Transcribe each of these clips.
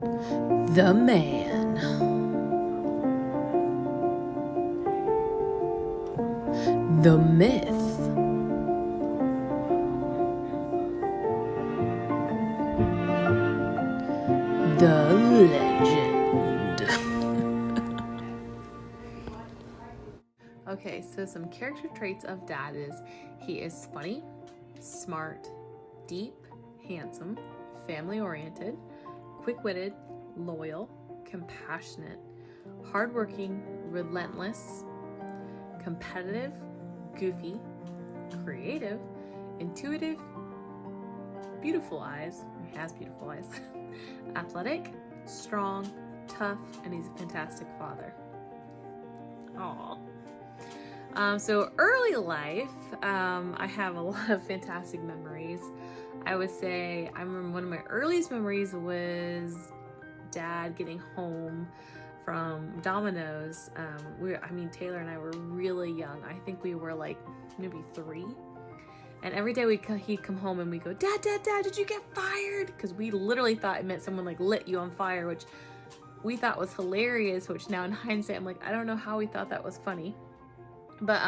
The man. The myth. The legend. Okay, so some character traits of Dad is he is funny, smart, deep, handsome, family-oriented, quick-witted, loyal, compassionate, hardworking, relentless, competitive, goofy, creative, intuitive, beautiful eyes, he has beautiful eyes, athletic, strong, tough, and he's a fantastic father. Aww. So early life, I have a lot of fantastic memories. I would say I remember one of my earliest memories was Dad getting home from Domino's. Taylor and I were really young. I think we were like maybe 3. And every day he'd come home and we'd go, Dad, did you get fired? Because we literally thought it meant someone like lit you on fire, which we thought was hilarious, which now in hindsight, I'm like, I don't know how we thought that was funny. But,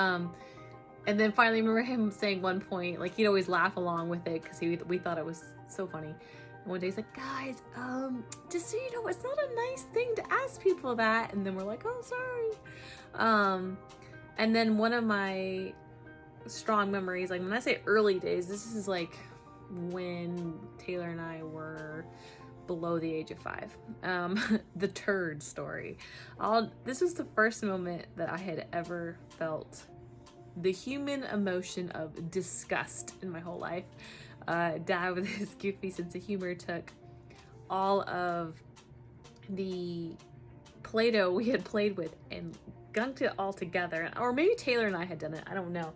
and then finally I remember him saying one point, like he'd always laugh along with it because we thought it was so funny. And one day he's like, guys, just so you know, it's not a nice thing to ask people that. And then we're like, oh, sorry. And then one of my strong memories, like when I say early days, this is like when Taylor and I were below the age of 5. The turd story. This was the first moment that I had ever felt the human emotion of disgust in my whole life. Dad, with his goofy sense of humor, took all of the Play-Doh we had played with and gunked it all together. Or maybe Taylor and I had done it, I don't know.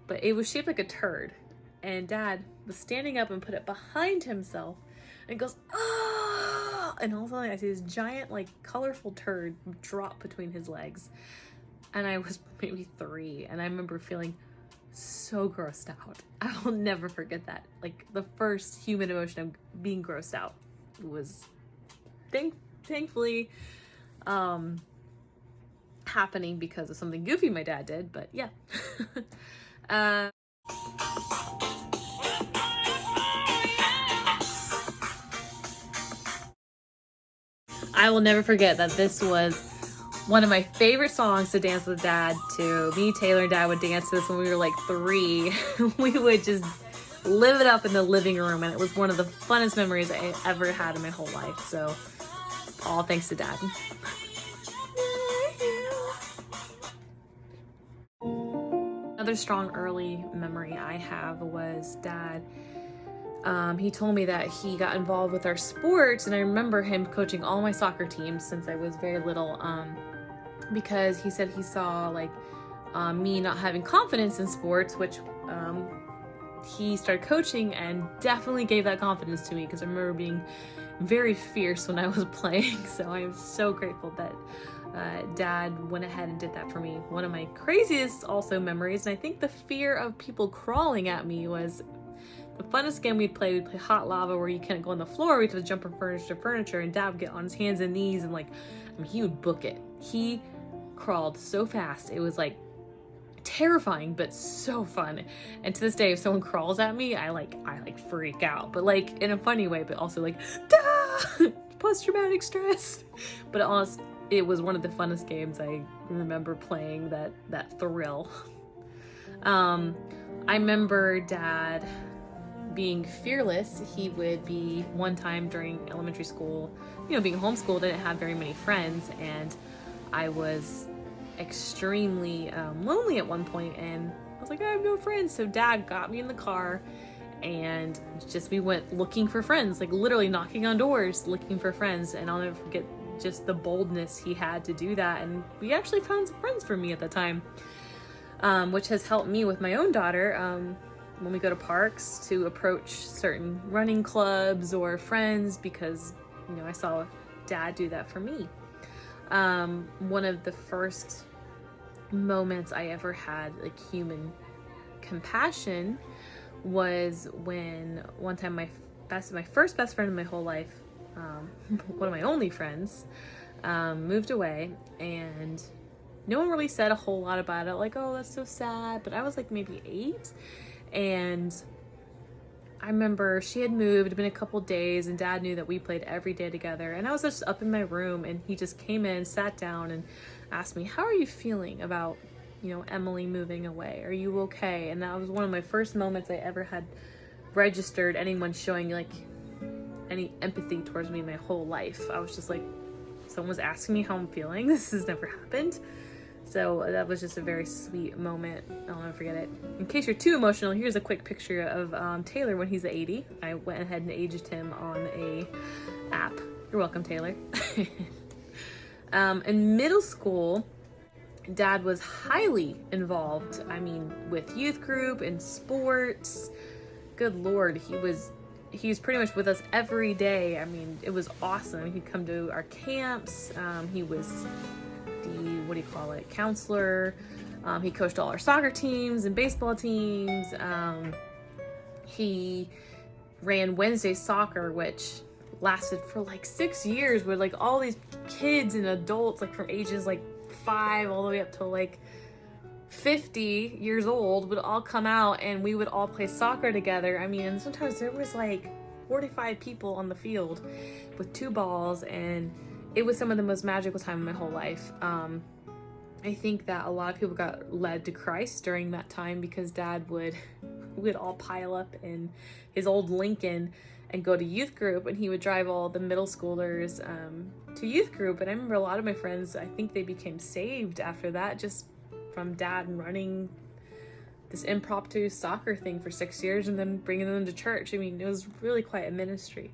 But it was shaped like a turd. And Dad was standing up and put it behind himself and goes, ah! And all of a sudden I see this giant, like, colorful turd drop between his legs. And I was maybe 3, and I remember feeling so grossed out. I will never forget that. Like, the first human emotion of being grossed out was thankfully happening because of something goofy my dad did, but yeah. I will never forget that this was one of my favorite songs to dance with Dad to. Me, Taylor, and Dad would dance to this when we were like 3. We would just live it up in the living room, and it was one of the funnest memories I ever had in my whole life. So, all thanks to Dad. Another strong early memory I have was Dad. He told me that he got involved with our sports, and I remember him coaching all my soccer teams since I was very little, because he said he saw like me not having confidence in sports, which he started coaching and definitely gave that confidence to me, because I remember being very fierce when I was playing. So I am so grateful that Dad went ahead and did that for me. One of my craziest also memories, and I think the fear of people crawling at me, was the funnest game we'd play hot lava, where you can't go on the floor. We'd have to jump from furniture to furniture, and Dad would get on his hands and knees and he would book it. He crawled so fast. It was like terrifying, but so fun. And to this day, if someone crawls at me, I freak out, but like in a funny way, but also like, post-traumatic stress. But it was one of the funnest games I remember playing, that thrill. I remember Dad being fearless. He would be one time during elementary school, being homeschooled, didn't have very many friends, and I was extremely lonely at one point, and I was like, I have no friends. So Dad got me in the car, and we went looking for friends, like literally knocking on doors looking for friends. And I'll never forget just the boldness he had to do that, and we actually found some friends for me at the time, which has helped me with my own daughter, when we go to parks, to approach certain running clubs or friends, because I saw Dad do that for me. One of the first moments I ever had like human compassion was when one time my first best friend in my whole life, one of my only friends, moved away, and no one really said a whole lot about it, like, oh, that's so sad. But I was like maybe 8, and I remember she had moved, it'd been a couple days, and Dad knew that we played every day together. And I was just up in my room, and he just came in, sat down, and asked me, how are you feeling about, Emily moving away? Are you okay? And that was one of my first moments I ever had registered anyone showing like any empathy towards me my whole life. I was just like, someone was asking me how I'm feeling. This has never happened. So that was just a very sweet moment. I'll never forget it. In case you're too emotional, here's a quick picture of Taylor when he's 80. I went ahead and aged him on a app. You're welcome, Taylor. In middle school, Dad was highly involved. I mean, with youth group and sports. Good Lord, he was pretty much with us every day. I mean, it was awesome. He'd come to our camps. He was the, counselor. He coached all our soccer teams and baseball teams. He ran Wednesday soccer, which lasted for like 6 years, where like all these kids and adults, like from ages like 5 all the way up to like 50 years old, would all come out, and we would all play soccer together. I mean, and sometimes there was like 45 people on the field with 2 balls, and it was some of the most magical time of my whole life. I think that a lot of people got led to Christ during that time, because Dad would all pile up in his old Lincoln and go to youth group, and he would drive all the middle schoolers to youth group. And I remember a lot of my friends, I think they became saved after that, just from Dad running this impromptu soccer thing for 6 years and then bringing them to church. I mean, it was really quite a ministry.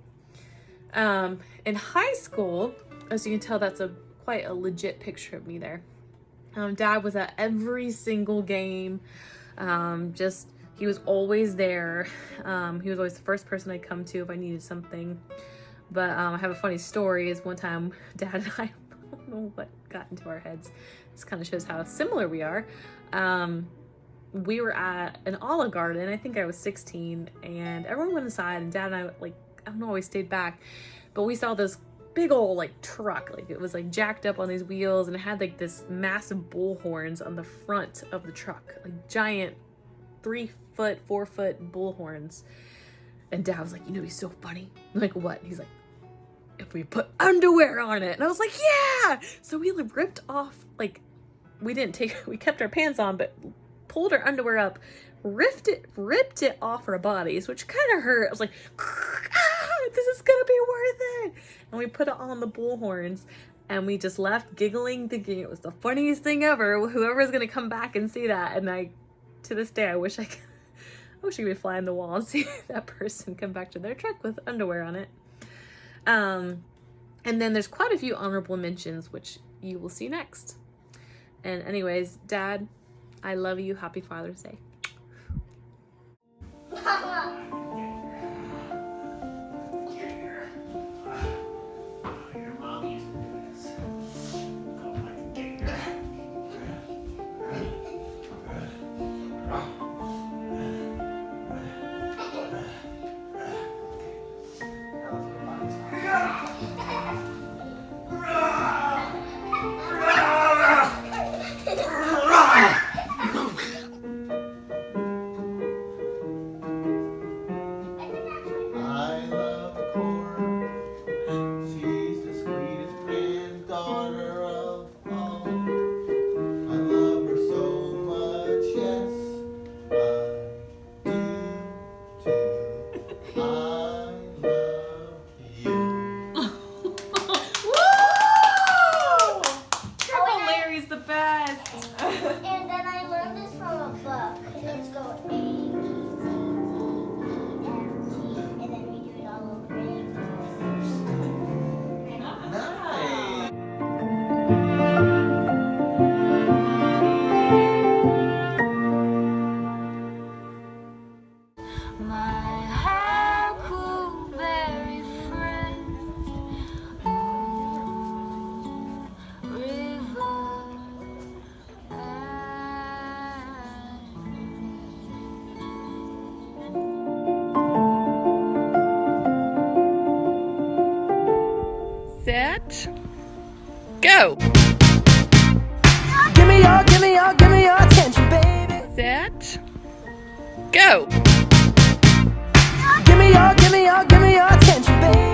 In high school, as you can tell, that's quite a legit picture of me there. Dad was at every single game. He was always there. He was always the first person I'd come to if I needed something. But I have a funny story. Is one time Dad and I don't know what got into our heads. This kind of shows how similar we are. We were at an Olive Garden. I think I was 16, and everyone went inside, and Dad and I, like, I don't know, always stayed back. But we saw this big old like truck, like it was like jacked up on these wheels, and it had like this massive bull horns on the front of the truck, like giant 3-foot, 4-foot bull horns. And Dad was like, it'd be so funny. I'm like, what? He's like, if we put underwear on it. And I was like, yeah. So we ripped off, like, we kept our pants on, but pulled our underwear up, ripped it off our bodies, which kind of hurt. I was like, this is gonna be worth it. And we put it on the bull horns, and we just left giggling, thinking it was the funniest thing ever. Whoever's gonna come back and see that. And to this day, I wish I could fly on the wall and see that person come back to their truck with underwear on it. And then there's quite a few honorable mentions, which you will see next. And anyways, Dad, I love you. Happy Father's Day. Set. Go. Give me your attention, baby. Set. Go. Give me your attention, baby.